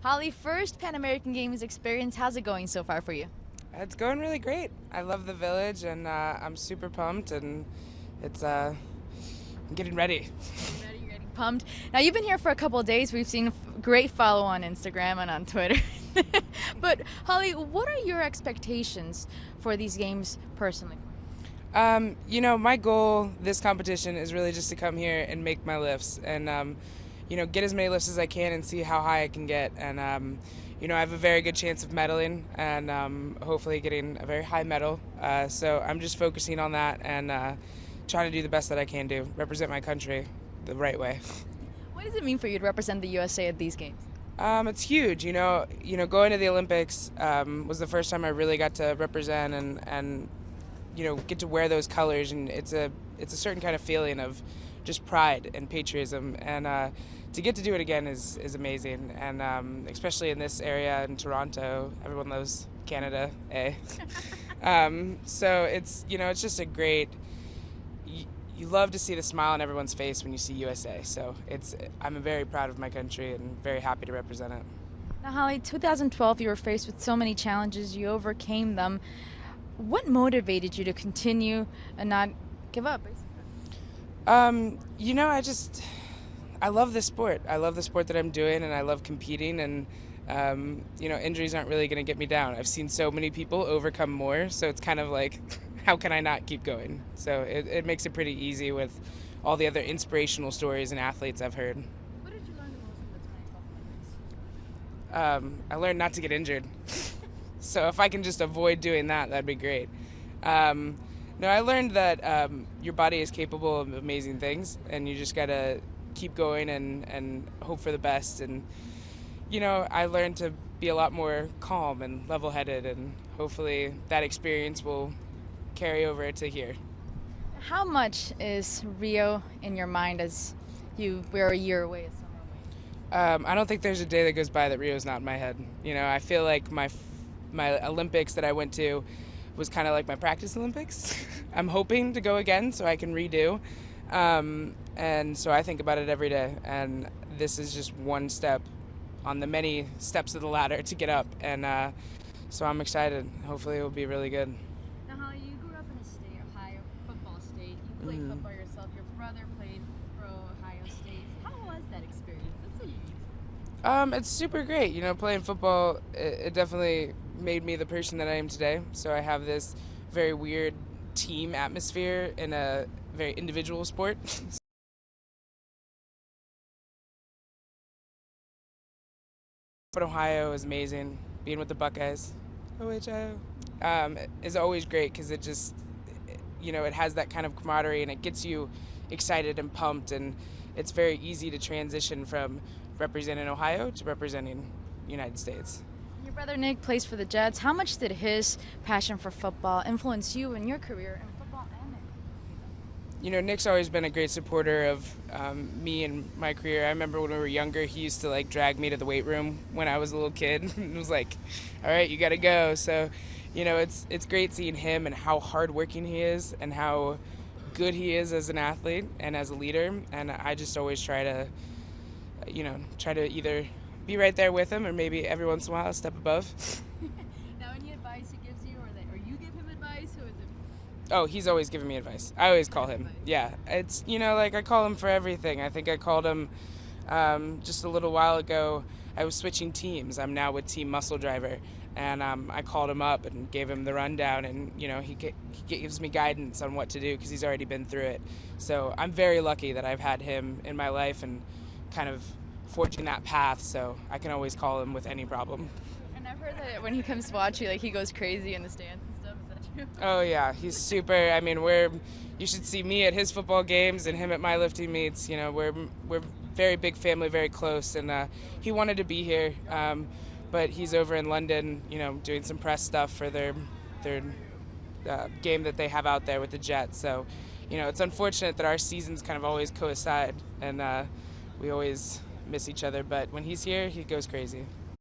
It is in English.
Holly, first Pan American Games experience. How's it going so far for you? It's going really great. I love the village, and I'm super pumped, and it's I'm getting ready. Ready, you're getting pumped. Now you've been here for a couple of days. We've seen great follow on Instagram and on Twitter. But Holly, what are your expectations for these games personally? My goal this competition is really just to come here and make my lifts, and get as many lifts as I can and see how high I can get, and I have a very good chance of medaling, and hopefully getting a very high medal. So I'm just focusing on that and trying to do the best that I can do, represent my country the right way. What does it mean for you to represent the USA at these games? It's huge. Going to the Olympics was the first time I really got to represent and get to wear those colors, and it's a certain kind of feeling of just pride and patriotism, and to get to do it again is amazing, and especially in this area in Toronto, everyone loves Canada, eh? So it's just a great. You love to see the smile on everyone's face when you see USA. So I'm very proud of my country and very happy to represent it. Now, Holly, 2012, you were faced with so many challenges. You overcame them. What motivated you to continue and not give up, basically? I love this sport. I love the sport that I'm doing, and I love competing, and injuries aren't really going to get me down. I've seen so many people overcome more, so it's kind of like, how can I not keep going? So it makes it pretty easy with all the other inspirational stories and athletes I've heard. What did you learn the most from the 2012 Olympics? I learned not to get injured. So if I can just avoid doing that, that'd be great. No, I learned that your body is capable of amazing things, and you just gotta keep going and hope for the best. And I learned to be a lot more calm and level-headed, and hopefully that experience will carry over to here. How much is Rio in your mind as we're a year away? I don't think there's a day that goes by that Rio's not in my head. I feel like my Olympics that I went to was kind of like my practice Olympics. I'm hoping to go again so I can redo. And so I think about it every day. And this is just one step on the many steps of the ladder to get up. And so I'm excited. Hopefully it will be really good. Now, Holly, you grew up in a state, Ohio, football state. You played football yourself. Your brother played for Ohio State. How was that experience? That's so unique. It's super great. Playing football, it definitely made me the person that I am today. So I have this very weird team atmosphere in a very individual sport. But Ohio is amazing. Being with the Buckeyes, OHIO, is always great because it just, it has that kind of camaraderie, and it gets you excited and pumped, and it's very easy to transition from representing Ohio to representing the United States. Your brother Nick plays for the Jets. How much did his passion for football influence you in your career in football and Nick's always been a great supporter of me and my career. I remember when we were younger, he used to drag me to the weight room when I was a little kid. It was like, all right, you got to go. So, it's great seeing him and how hardworking he is and how good he is as an athlete and as a leader. And I just always try to either be right there with him or maybe every once in a while a step above. Now, any advice he gives you, or you give him advice, or is it? Oh, he's always giving me advice. I always call him. Yeah, it's I call him for everything. I think I called him just a little while ago. I was switching teams. I'm now with Team Muscle Driver, and I called him up and gave him the rundown, and he gives me guidance on what to do because he's already been through it. So I'm very lucky that I've had him in my life and kind of forging that path, so I can always call him with any problem. And I've heard that when he comes to watch you, he goes crazy in the stands and stuff. Is that true? Oh yeah, he's super. I mean, you should see me at his football games and him at my lifting meets. We're very big family, very close, and he wanted to be here, but he's over in London, doing some press stuff for their game that they have out there with the Jets. So, it's unfortunate that our seasons kind of always coincide, and we always miss each other, but when he's here, he goes crazy.